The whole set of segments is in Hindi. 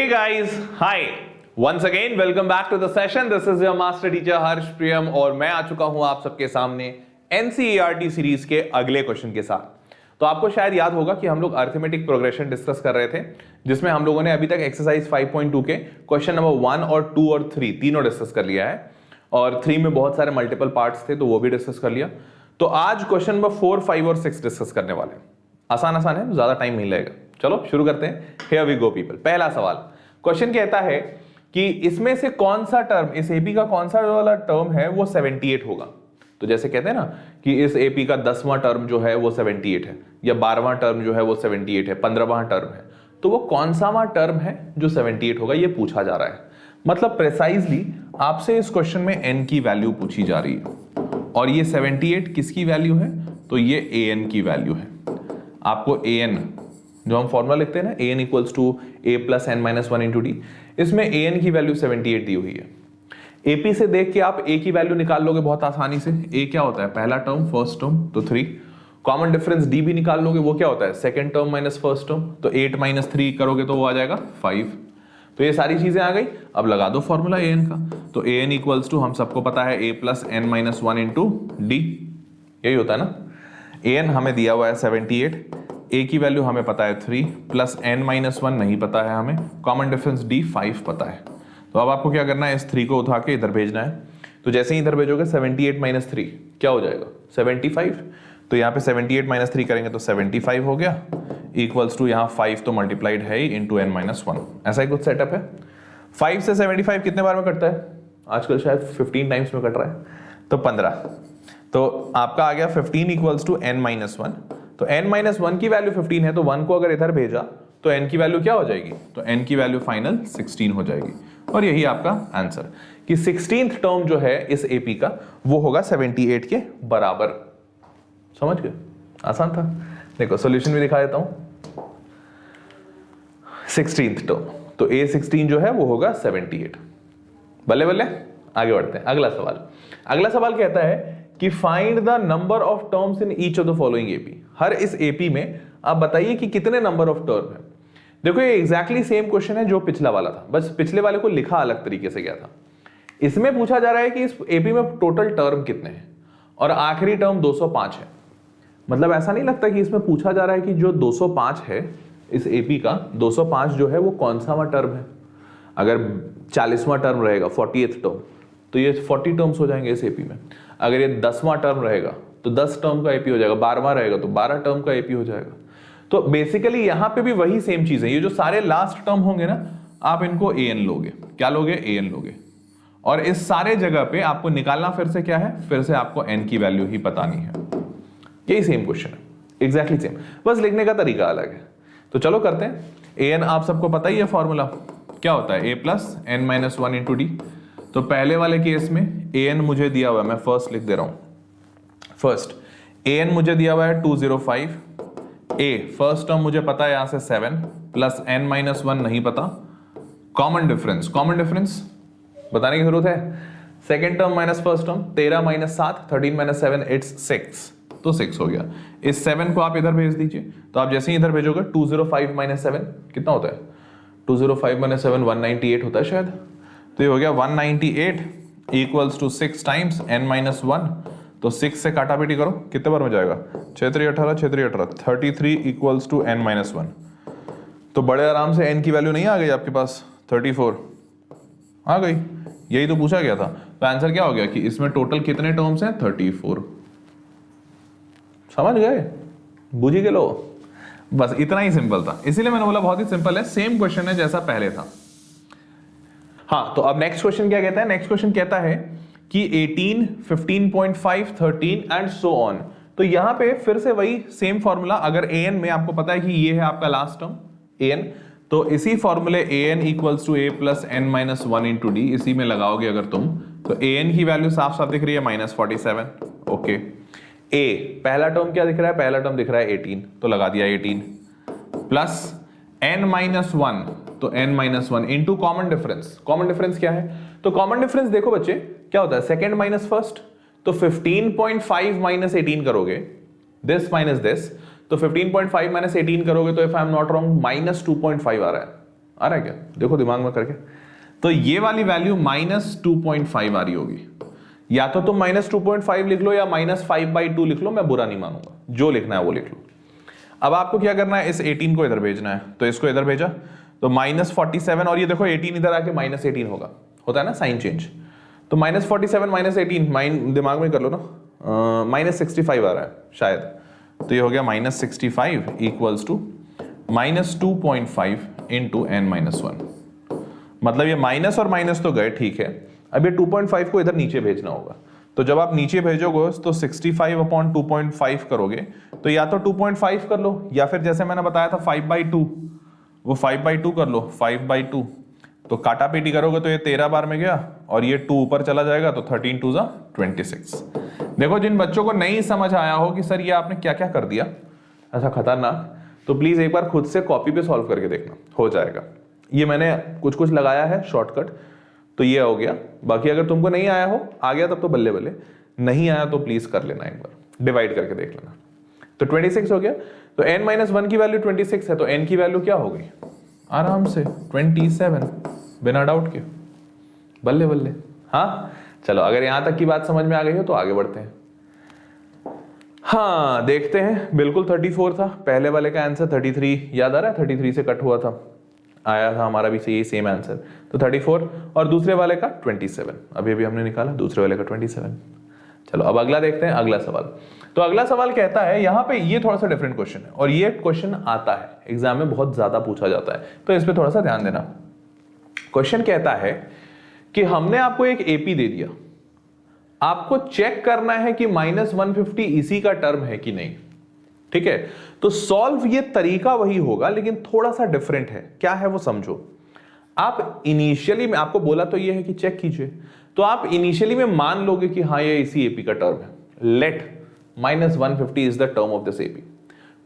Hey guys, hi. Once again, welcome back to the session. This is your master teacher हर्ष प्रियम और मैं आ चुका हूं आप सबके सामने NCERT सीरीज के अगले क्वेश्चन के साथ। तो आपको शायद याद होगा कि हम लोग अर्थमेटिक प्रोग्रेशन डिस्कस कर रहे थे, जिसमें हम लोगों ने अभी तक एक्सरसाइज 5.2 के क्वेश्चन नंबर 1 और 2 और 3 तीनों डिस्कस कर लिया है और 3 में बहुत सारे मल्टीपल पार्ट्स थे तो वो भी डिस्कस कर लिया। तो आज क्वेश्चन नंबर 4, 5 और 6 डिस्कस करने वाले हैं। आसान है, ज्यादा टाइम नहीं लगेगा। चलो शुरू करते हैं। Here we go people। पहला सवाल, क्वेश्चन कहता है कि इसमें से कौन सा टर्म, इस एपी का कौन सा वाला टर्म है वो 78 होगा। तो जैसे कहते हैं ना कि इस एपी का 10वां टर्म जो है वो 78 है, या 12वां टर्म जो है वो 78 है, 15वां टर्म है, तो वो कौन सा वां टर्म है जो 78 होगा, ये पूछा जा रहा है। मतलब प्रिसाइजली आपसे इस क्वेश्चन में n की वैल्यू पूछी जा रही है और ये 78 किसकी वैल्यू है, तो ये an की वैल्यू है। आपको an जो हम फॉर्मूला लिखते हैं ना, an equals to a plus n minus 1 into d, इसमें an की वैल्यू 78 दी हुई है। AP से देख के आप a की वैल्यू निकाल लोगे बहुत आसानी से। a क्या होता है, पहला टर्म, फर्स्ट टर्म, तो 3। कॉमन डिफरेंस d भी निकाल लोगे, वो क्या होता है, second term minus first term, तो 8 माइनस 3 करोगे तो वो आ जाएगा 5। तो ये सारी चीजें आ गई। अब लगा दो फॉर्मूला an का, तो an इक्वल्स टू हम सबको पता है a plus n minus 1 into D, यही होता है ना। an हमें दिया हुआ है 78, a की वैल्यू हमें पता है 3 प्लस n माइनस 1 नहीं पता है हमें, कॉमन डिफरेंस d 5 पता है। तो अब आपको क्या करना है, इस 3 को उठा के इधर भेजना है। तो जैसे ही इधर भेजोगे 78 माइनस 3 क्या हो जाएगा, 75। तो यहाँ पे 78 माइनस 3 करेंगे तो 75 हो गया, इक्वल्स टू यहाँ 5 तो मल्टीप्लाइड है ही इंटू n माइनस 1। ऐसा ही कुछ सेटअप है। 5 से 75 कितने बार में कटता है, आजकल शायद 15 टाइम्स में कट रहा है, तो 15। तो आपका आ गया 15 इक्वल्स टू n माइनस 1। तो n माइनस 1 की वैल्यू 15 है, तो 1 को अगर इधर भेजा तो n की वैल्यू क्या हो जाएगी, तो n की वैल्यू फाइनल 16 हो जाएगी। और यही आपका आंसर कि 16th टर्म जो है इस एपी का वो होगा 78 के बराबर। समझ गए, आसान था। देखो सॉल्यूशन भी दिखा देता हूं। 16th टर्म, तो a16 जो है वो होगा 78। बल्ले बल्ले, आगे बढ़ते हैं। अगला सवाल कहता है कि find the number of terms in each of the following AP. हर इस एपी में आप बताइए कि कितने नंबर ऑफ टर्म है। देखो ये एग्जैक्टली सेम क्वेश्चन है जो पिछला वाला था, बस पिछले वाले को लिखा अलग तरीके से गया था। इसमें पूछा जा रहा है कि इस एपी में टोटल टर्म कितने हैं और आखिरी टर्म 205 है। मतलब ऐसा नहीं लगता कि इसमें पूछा जा रहा है कि जो 205 है इस एपी का, 205 जो है वो कौन सा वां टर्म है। अगर 40वां टर्म रहेगा 40th टर्म, तो ये 40 टर्म्स हो जाएंगे इस एपी में। अगर ये 10वां टर्म रहेगा तो 10 टर्म का एपी हो जाएगा, 12वां रहेगा तो 12 टर्म का एपी हो जाएगा। तो बेसिकली यहां पे भी वही सेम चीज है। ये जो सारे लास्ट टर्म होंगे ना, आप इनको an लोगे। क्या लोगे, an लोगे। और इस सारे जगह पे आपको निकालना फिर से क्या है, फिर से आपको n की वैल्यू ही बतानी है। यही सेम क्वेश्चन है, एग्जैक्टली सेम, बस लिखने का तरीका अलग है। तो चलो करते हैं। an आप सबको पता ही है फॉर्मूला क्या होता है, a plus n minus 1 into D. तो पहले वाले केस में an मुझे दिया हुआ है, मैं फर्स्ट लिख दे रहा हूं। फर्स्ट an मुझे दिया हुआ है 205, a फर्स्ट टर्म मुझे पता है यहां से 7 प्लस n माइनस 1 नहीं पता। कॉमन डिफरेंस बताने की जरूरत है। Second term minus first term, 13 minus 7, 13 minus 7 it's 6, तो 6 हो गया। इस 7 को आप इधर भेज दीजिए। तो आप जैसे ही इधर भेजोगे 205 माइनस 7 कितना होता है, 205 माइनस 7 198 होता है शायद। तो ये हो गया 198 equals to 6 times n minus 1। तो 6 से काटापीटी करो, कितने बार में जाएगा, 6 3 18, 6 3 18, 33 इक्वल्स टू n माइनस 1। तो बड़े आराम से n की वैल्यू नहीं आ गई आपके पास, 34 आ गई। यही तो पूछा गया था। तो आंसर क्या हो गया कि इसमें टोटल कितने टर्म्स हैं, 34। समझ गए, बुझ गए लो। बस इतना ही सिंपल था, इसीलिए मैंने बोला बहुत ही सिंपल है, सेम क्वेश्चन है जैसा पहले था। हाँ, तो अब नेक्स्ट क्वेश्चन क्या कहता है, नेक्स्ट क्वेश्चन कहता है कि 18, 15.5, 13 एंड सो ऑन। तो यहां पे फिर से वही सेम फॉर्मूला। अगर an में आपको पता है कि ये है आपका लास्ट टर्म an, तो इसी फॉर्मूले an equals to a plus n minus 1 into d, इसी में लगाओगे अगर तुम, तो an की वैल्यू साफ साफ दिख रही है -47। ओके, a पहला टर्म क्या दिख रहा है, पहला टर्म दिख रहा है 18, तो लगा दिया 18 प्लस n माइनस 1, तो n minus 1 into common difference. Common difference क्या है, तो कॉमन डिफरेंस देखो बच्चे क्या होता है, सेकंड माइनस फर्स्ट। तो 15.5 माइनस 18 करोगे, दिस माइनस दिस, तो 15.5 माइनस 18 करोगे तो if I am not wrong -2.5 आ रहा है। आ रहा है क्या, देखो दिमाग में करके। तो ये वाली वैल्यू -2.5 आ रही होगी, या तो तुम -2.5 लिख लो या -5/2 लिख लो, मैं बुरा नहीं मानूंगा, जो लिखना है वो लिख लो। अब आपको क्या करना है, इस 18 को इधर भेजना है, तो इसको इधर भेजा तो -47, और ये देखो 18 इधर आके -18 होगा, होता है ना साइन चेंज। तो -47 -18 दिमाग में कर लो ना, -65 आ रहा है शायद, तो ये हो गया -65 इक्वल्स टू -2.5 इंटू n-1। मतलब ये माइनस और माइनस तो गए, ठीक है, अब ये 2.5 को इधर नीचे भेजना होगा। तो जब आप नीचे भेजोगे तो 65/2.5 करोगे, तो या तो 2.5 कर लो, या फिर जैसे मैंने बताया था 5/2, वो 5/2 कर लो, 5/2। तो काटा पीटी करोगे तो ये 13 बार में गया, और ये 2 ऊपर चला जाएगा, तो 13 2 26। देखो जिन बच्चों को नहीं समझ आया हो कि सर ये आपने क्या क्या कर दिया ऐसा खतरनाक, तो प्लीज एक बार खुद से कॉपी पे सॉल्व करके देखना, हो जाएगा। ये मैंने कुछ कुछ लगाया है शॉर्टकट, तो ये हो गया। बाकी अगर तुमको नहीं आया हो, आ गया तब तो बल्ले बल्ले, नहीं आया तो प्लीज कर लेना, एक बार डिवाइड करके देख लेना। तो 26 हो गया, तो n-1 की वैल्यू 26 है, तो n की वैल्यू क्या हो गई, आराम से 27, बिना डाउट के, बल्ले बल्ले। हाँ चलो, अगर यहां तक की बात समझ में आ गई हो तो आगे बढ़ते हैं। हाँ देखते हैं, बिल्कुल 34 था, पहले वाले का आंसर 33 याद आ रहा है, 33 से कट हुआ था, आया था हमारा भी यही सेम आंसर, तो 34, और दूसरे वाले का 27, अभी अभी हमने निकाला दूसरे वाले का 27। चलो अब अगला देखते हैं, अगला सवाल। तो अगला सवाल कहता है, यहाँ पे ये थोड़ा सा डिफरेंट क्वेश्चन है, और ये क्वेश्चन आता है एग्जाम में, बहुत ज्यादा पूछा जाता है, तो इस पे थोड़ा सा ध्यान देना। क्वेश्चन कहता है कि हमने आपको एक एपी दे दिया, आपको चेक करना है कि -150 इसी का टर्म है कि नहीं, ठीक है। तो सॉल्व ये तरीका वही होगा, लेकिन थोड़ा सा डिफरेंट है। क्या है वो समझो। आप इनिशियली में, आपको बोला तो ये है कि चेक कीजिए, तो आप इनिशियली में मान लोगे कि हाँ ये इसी एपी का टर्म है, let -150 is the term of this AP.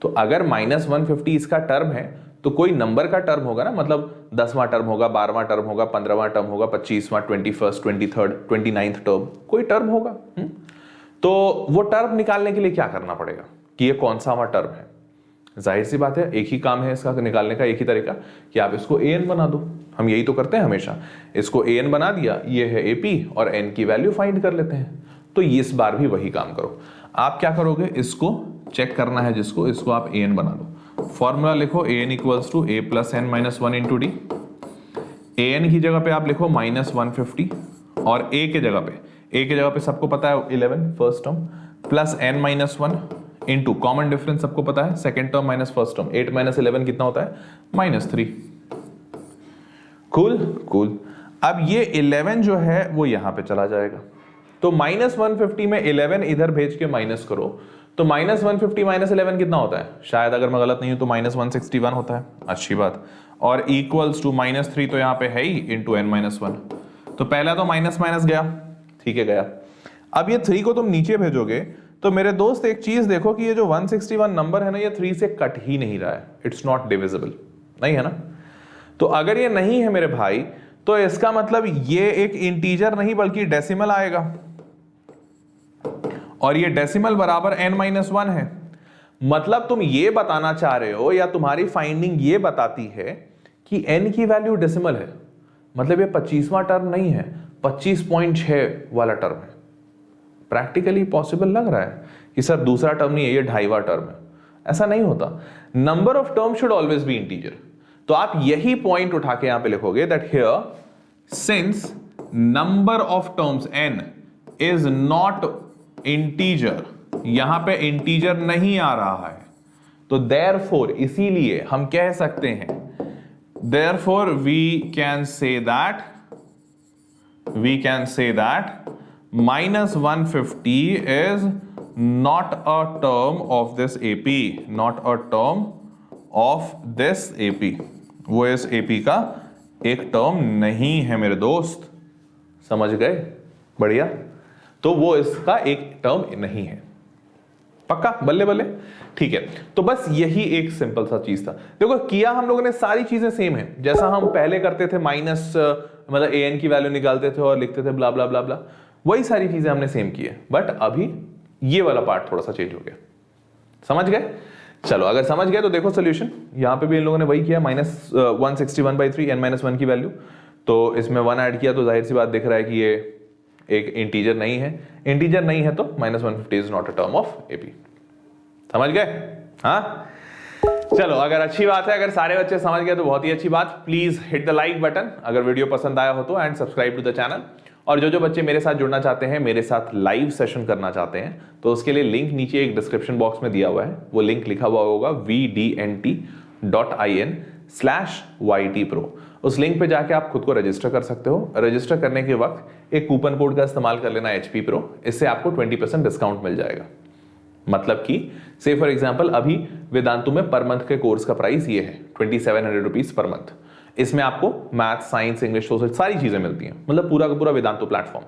तो अगर -150 इसका टर्म है तो कोई नंबर का टर्म होगा ना, मतलब 10वां टर्म होगा, 12वां टर्म होगा, 15वां टर्म होगा, 25वां, 21st, 23rd, 29th टर्म, कोई टर्म होगा। तो वो टर्म निकालने के लिए क्या करना पड़ेगा कि ये कौन सा हमारा टर्म है। जाहिर सी बात है, एक ही काम है इसका निकालने का, एक ही तरीका कि आप इसको an बना दो। हम यही तो करते हैं हमेशा, इसको an बना दिया, ये है AP, और n की वैल्यू फाइंड कर लेते हैं। तो इस बार भी वही काम करो। आप क्या करोगे, इसको चेक करना है जिसको, इसको आप an बना दो। फॉर्मूला लिखो, an equals to a plus n-1 into d. an की जगह पे आप लिखो -150, और a के जगह पे सबको पता है 11 first term, plus n-1 into common difference सबको पता है second term minus first term, 8 - 11 कितना होता है, -3। कूल। अब ये 11 जो है वो यहां पे चला जाएगा, तो -150 में 11 इधर भेज के माइनस करो, तो -150 - 11 कितना होता है, शायद अगर मैं गलत नहीं हूं तो -161 होता है, अच्छी बात। और इक्वल्स टू -3 तो यहां पे है ही, इंटू n-1। तो पहला तो माइनस माइनस गया, ठीक है गया। अब ये 3 को तुम नीचे भेजोगे, तो मेरे दोस्त एक चीज देखो कि ये जो 161 नंबर है ना, ये 3 से कट ही नहीं रहा है, इट्स नॉट डिविजिबल, नहीं है ना। तो अगर ये नहीं है मेरे भाई, तो इसका मतलब ये एक इंटीजर नहीं बल्कि डेसिमल आएगा, और ये डेसिमल बराबर n-1 है। मतलब तुम ये बताना चाह रहे हो, या तुम्हारी फाइंडिंग ये बताती है कि n की वैल्यू डेसिमल है, मतलब ये 25वां टर्म नहीं है, 25.6 वाला टर्म है। प्रैक्टिकली पॉसिबल लग रहा है कि सर दूसरा टर्म नहीं है, ये 2.5वां टर्म है, ऐसा नहीं होता। Number of term should always be integer. तो आप यही पॉइंट उठा के यहां पे लिखोगे that here since number of terms n is not integer, यहां पे इंटीजर नहीं आ रहा है, तो देयरफॉर इसीलिए हम कह सकते हैं, therefore we can say that -150 is not a term of this AP, not a term of this AP, वो इस AP का एक टर्म नहीं है मेरे दोस्त, समझ गए, बढ़िया। तो वो इसका एक टर्म नहीं है, पक्का, बल्ले बल्ले, ठीक है। तो बस यही एक सिंपल सा चीज था। देखो किया हम लोगों ने सारी चीजें सेम है, जैसा हम पहले करते थे, माइनस मतलब an की वैल्यू निकालते थे और लिखते थे ब्ला ब्ला ब्ला ब्ला, वही सारी चीजें हमने सेम की है, बट अभी ये वाला पार्ट थोड़ा सा चेंज हो गया, समझ गए। चलो अगर समझ गए तो देखो सोल्यूशन, यहां पे भी इन लोगों ने वही किया, -161/3 n-1 की वैल्यू, तो इसमें 1 ऐड किया तो जाहिर सी बात दिख रहा है कि ये एक इंटीजर नहीं है। इंटीजर नहीं है तो -150 is not a term of AP. समझ गए? हाँ चलो, अगर अच्छी बात है, अगर सारे बच्चे समझ गए तो बहुत ही अच्छी बात। Please hit the like button अगर वीडियो पसंद आया हो तो, and subscribe to the channel. और जो बच्चे मेरे साथ जुड़ना चाहते हैं, मेरे साथ लाइव सेशन करना चाहते हैं, तो उसके लिए लिंक नीचे एक डिस्क्रिप्शन बॉक्स में दिया हुआ है, वो लिंक लिखा हुआ होगा vdnt.in/ytpro। उस लिंक पे जाके आप खुद को रजिस्टर कर सकते हो। रजिस्टर करने के वक्त एक कूपन कोड का इस्तेमाल कर लेना HP Pro, इससे आपको 20% डिस्काउंट मिल जाएगा। मतलब कि से फॉर एग्जांपल अभी वेदांतु में पर मंथ के कोर्स का प्राइस ये है 2700 रुपीज पर मंथ। इसमें आपको मैथ, साइंस, इंग्लिश, सोशल सारी चीजें मिलती हैं, मतलब पूरा का पूरा वेदांतु प्लेटफॉर्म।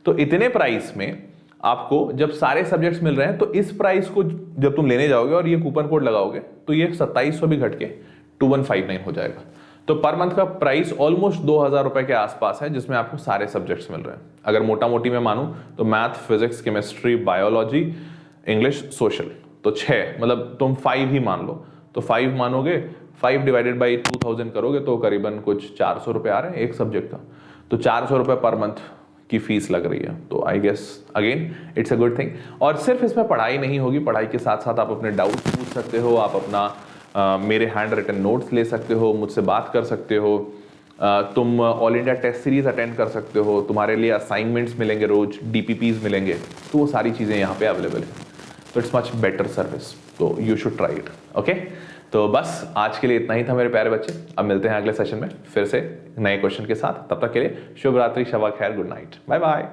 तो इतने प्राइस में आपको जब सारे सब्जेक्ट्स मिल रहे हैं, तो इस प्राइस को जब तुम लेने जाओगे और ये कूपन कोड लगाओगे तो ये 2700 भी घट के 2159 हो जाएगा। तो पर मंथ का प्राइस ऑलमोस्ट 2000 रुपए के आसपास है, जिसमें आपको सारे सब्जेक्ट्स मिल रहे हैं। अगर मोटा मोटी मैं मानूं तो math, physics, chemistry, biology, English, social, तो 6, मतलब तुम 5 ही मान लो, तो 5 मानोगे, 5 डिवाइडेड बाई 2000 करोगे तो करीबन कुछ 400 रुपए आ रहे हैं एक सब्जेक्ट का। तो 400 रुपए पर मंथ की फीस लग रही है, तो I guess again it's a good thing. और सिर्फ इसमें पढ़ाई नहीं होगी, पढ़ाई के साथ साथ आप अपने डाउट पूछ सकते हो, आप अपना मेरे हैंड रिटन नोट्स ले सकते हो, मुझसे बात कर सकते हो, तुम all India test series attend कर सकते हो, तुम्हारे लिए असाइनमेंट्स मिलेंगे रोज, DPPs मिलेंगे, तो वो सारी चीज़ें यहाँ पे अवेलेबल है। तो इट्स मच बेटर सर्विस, तो you should try it. Okay, तो बस आज के लिए इतना ही था मेरे प्यारे बच्चे। अब मिलते हैं अगले सेशन में फिर से नए क्वेश्चन के साथ। तब तक के लिए शुभ रात्रि, शब खैर, गुड नाइट, बाय बाय।